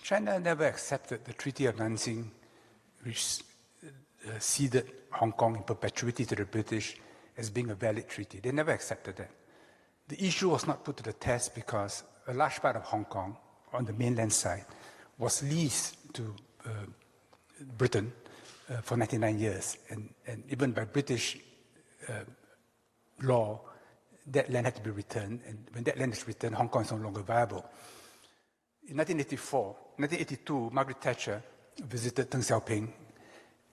China never accepted the Treaty of Nanjing, which ceded Hong Kong in perpetuity to the British as being a valid treaty. They never accepted that. The issue was not put to the test because a large part of Hong Kong on the mainland side was leased to Britain for 99 years. And even by British law, that land had to be returned. And when that land is returned, Hong Kong is no longer viable. In 1982, Margaret Thatcher visited Deng Xiaoping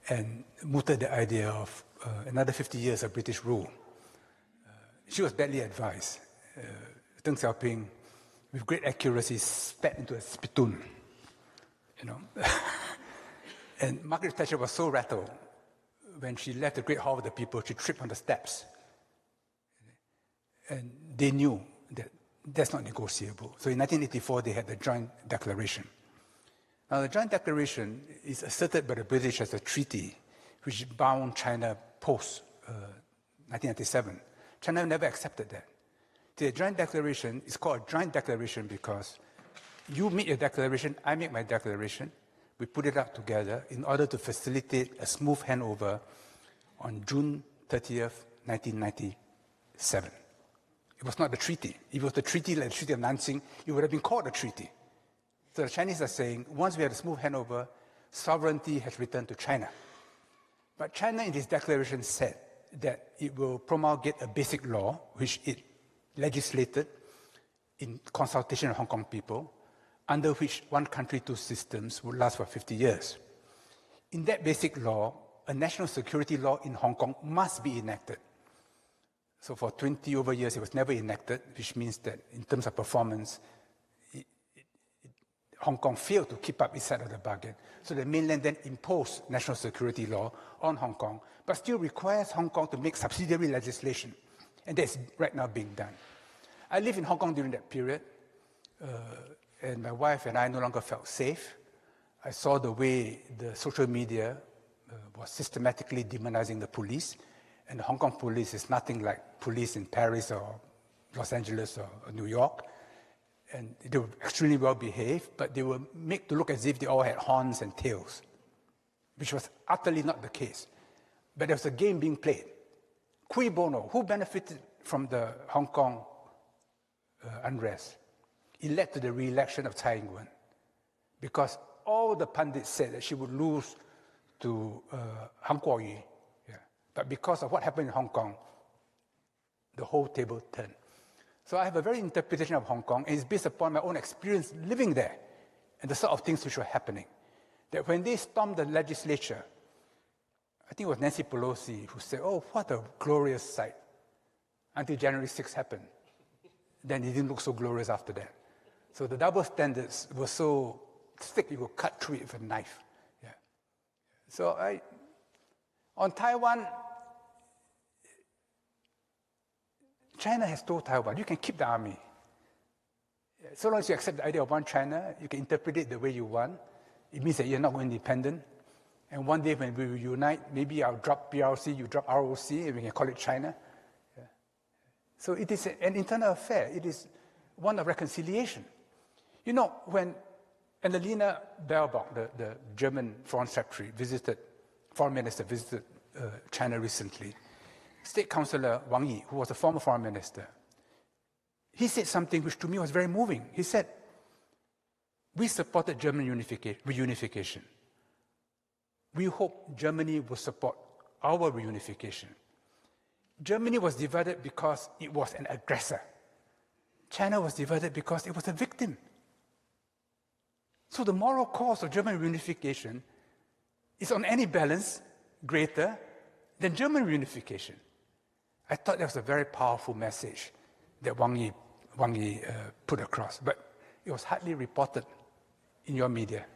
and mooted the idea of another 50 years of British rule. She was badly advised. Deng Xiaoping, with great accuracy, spat into a spittoon, And Margaret Thatcher was so rattled when she left the Great Hall of the People, she tripped on the steps. And they knew that that's not negotiable. So in 1984, they had the Joint Declaration. Now, the Joint Declaration is asserted by the British as a treaty which bound China post-1997. China never accepted that. The Joint Declaration is called a Joint Declaration because you make your declaration, I make my declaration, we put it out together in order to facilitate a smooth handover on June 30th, 1997. It was not the treaty. If it was the treaty like the Treaty of Nanjing, it would have been called a treaty. So the Chinese are saying, once we have a smooth handover, sovereignty has returned to China. But China in this declaration said that it will promulgate a basic law, which it legislated in consultation with Hong Kong people, under which one country, two systems would last for 50 years. In that basic law, a national security law in Hong Kong must be enacted. So for 20 over years, it was never enacted, which means that in terms of performance, Hong Kong failed to keep up its side of the bargain. So the mainland then imposed national security law on Hong Kong, but still requires Hong Kong to make subsidiary legislation. And that's right now being done. I lived in Hong Kong during that period, and my wife and I no longer felt safe. I saw the way the social media was systematically demonizing the police, and the Hong Kong police is nothing like police in Paris or Los Angeles or New York. And they were extremely well behaved, but they were made to look as if they all had horns and tails, which was utterly not the case. But there was a game being played. Cui bono? Who benefited from the Hong Kong unrest? It led to the re-election of Tsai Ing-wen, because all the pundits said that she would lose to Han Kuo-yu. Yeah. But because of what happened in Hong Kong, the whole table turned. So I have a very interpretation of Hong Kong, and it's based upon my own experience living there and the sort of things which were happening. That when they stormed the legislature, I think it was Nancy Pelosi who said, "Oh, what a glorious sight," until January 6th happened. Then it didn't look so glorious after that. So the double standards were so thick you could cut through it with a knife. Yeah. So on Taiwan, China has told Taiwan, you can keep the army. So long as you accept the idea of one China, you can interpret it the way you want. It means that you're not independent. And one day when we unite, maybe I'll drop PRC, you drop ROC, and we can call it China. Yeah. So it is an internal affair. It is one of reconciliation. You know, when Annalena Baerbock, the German foreign minister, visited China recently, State Councillor Wang Yi, who was a former foreign minister, he said something which to me was very moving. He said, we supported German reunification. We hope Germany will support our reunification. Germany was divided because it was an aggressor. China was divided because it was a victim. So the moral cause of German reunification is on any balance greater than German reunification. I thought that was a very powerful message that Wang Yi put across, but it was hardly reported in your media.